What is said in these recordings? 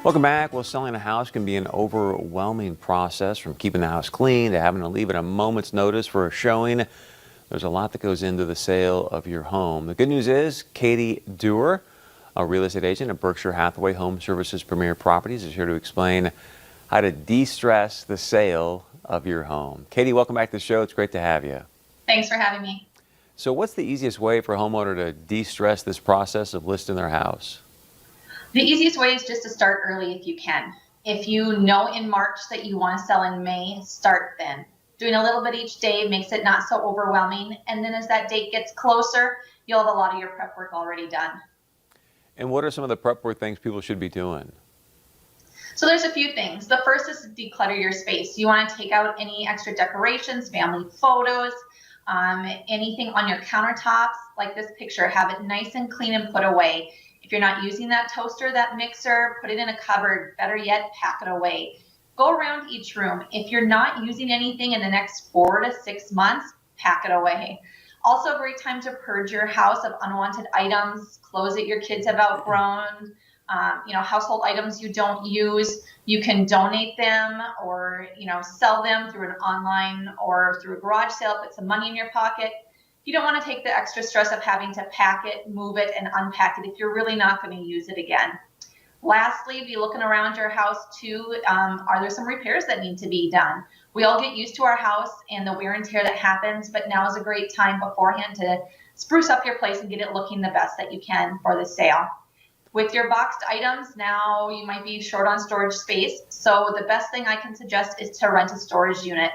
Welcome back. Well, selling a house can be an overwhelming process, from keeping the house clean to having to leave at a moment's notice for a showing. There's a lot that goes into the sale of your home. The good news is Katie Dewar, a real estate agent at Berkshire Hathaway Home Services Premier Properties, is here to explain how to de-stress the sale of your home. Katie, welcome back to the show. It's great to have you. Thanks for having me. So what's the easiest way for a homeowner to de-stress this process of listing their house? The easiest way is just to start early if you can. If you know in March that you want to sell in May, start then. Doing a little bit each day makes it not so overwhelming. And then as that date gets closer, you'll have a lot of your prep work already done. And what are some of the prep work things people should be doing? So there's a few things. The first is to declutter your space. You want to take out any extra decorations, family photos, anything on your countertops, like this picture. Have it nice and clean and put away. If you're not using that toaster, that mixer, put it in a cupboard. Better yet, pack it away. Go around each room. If you're not using anything in the next 4 to 6 months, pack it away. Also a great time to purge your house of unwanted items, clothes that your kids have outgrown, household items you don't use. You can donate them or, sell them through an online or through a garage sale, put some money in your pocket. You don't want to take the extra stress of having to pack it, move it, and unpack it if you're really not going to use it again. Lastly, be looking around your house too. Are there some repairs that need to be done? We all get used to our house and the wear and tear that happens, but now is a great time beforehand to spruce up your place and get it looking the best that you can for the sale. With your boxed items, now you might be short on storage space, so the best thing I can suggest is to rent a storage unit.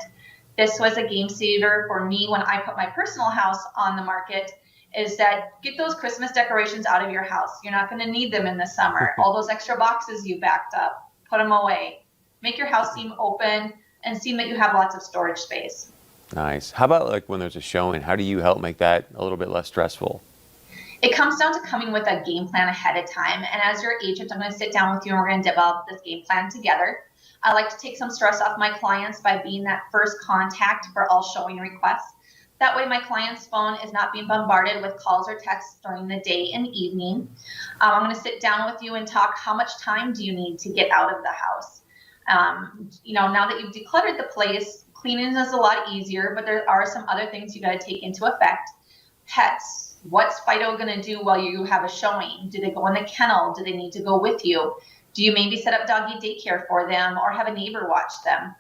This was a game saver for me when I put my personal house on the market, is that get those Christmas decorations out of your house. You're not going to need them in the summer. All those extra boxes you backed up, put them away. Make your house seem open and seem that you have lots of storage space. Nice. How about like when there's a showing? How do you help make that a little bit less stressful? It comes down to coming with a game plan ahead of time. And as your agent, I'm going to sit down with you and we're going to develop this game plan together. I like to take some stress off my clients by being that first contact for all showing requests. That way my client's phone is not being bombarded with calls or texts during the day and evening. I'm going to sit down with you and talk, how much time do you need to get out of the house? Now that you've decluttered the place, cleaning is a lot easier, but there are some other things you got to take into effect. Pets. What's Fido going to do while you have a showing? Do they go in the kennel? Do they need to go with you? Do you maybe set up doggy daycare for them or have a neighbor watch them?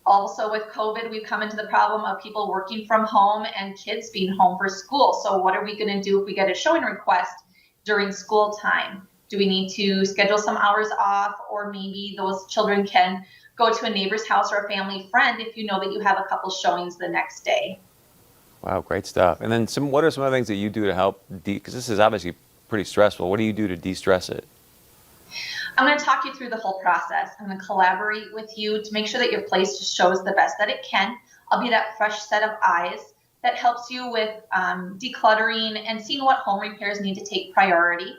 Also with COVID, we've come into the problem of people working from home and kids being home for school. So what are we going to do if we get a showing request during school time? Do we need to schedule some hours off, or maybe those children can go to a neighbor's house or a family friend if you know that you have a couple showings the next day? Wow, great stuff. And then what are some other things that you do to help, because this is obviously pretty stressful. What do you do to de-stress it? I'm going to talk you through the whole process. I'm going to collaborate with you to make sure that your place just shows the best that it can. I'll be that fresh set of eyes that helps you with decluttering and seeing what home repairs need to take priority.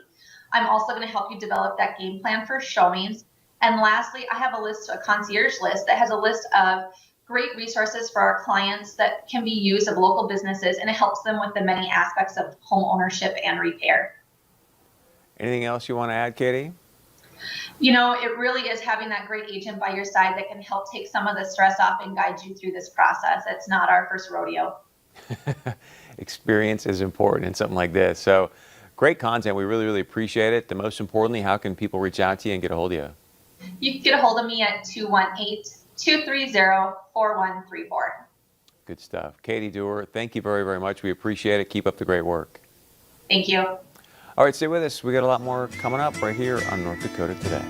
I'm also going to help you develop that game plan for showings. And lastly, I have a concierge list that has a list of great resources for our clients that can be used of local businesses, and it helps them with the many aspects of home ownership and repair. Anything else you want to add, Katie? It really is having that great agent by your side that can help take some of the stress off and guide you through this process. It's not our first rodeo. Experience is important in something like this. So great content. We really, really appreciate it. The most importantly, how can people reach out to you and get a hold of you? You can get a hold of me at 218-230-4134. Good stuff. Katie Dewar, thank you very, very much. We appreciate it. Keep up the great work. Thank you. All right, stay with us. We got a lot more coming up right here on North Dakota Today.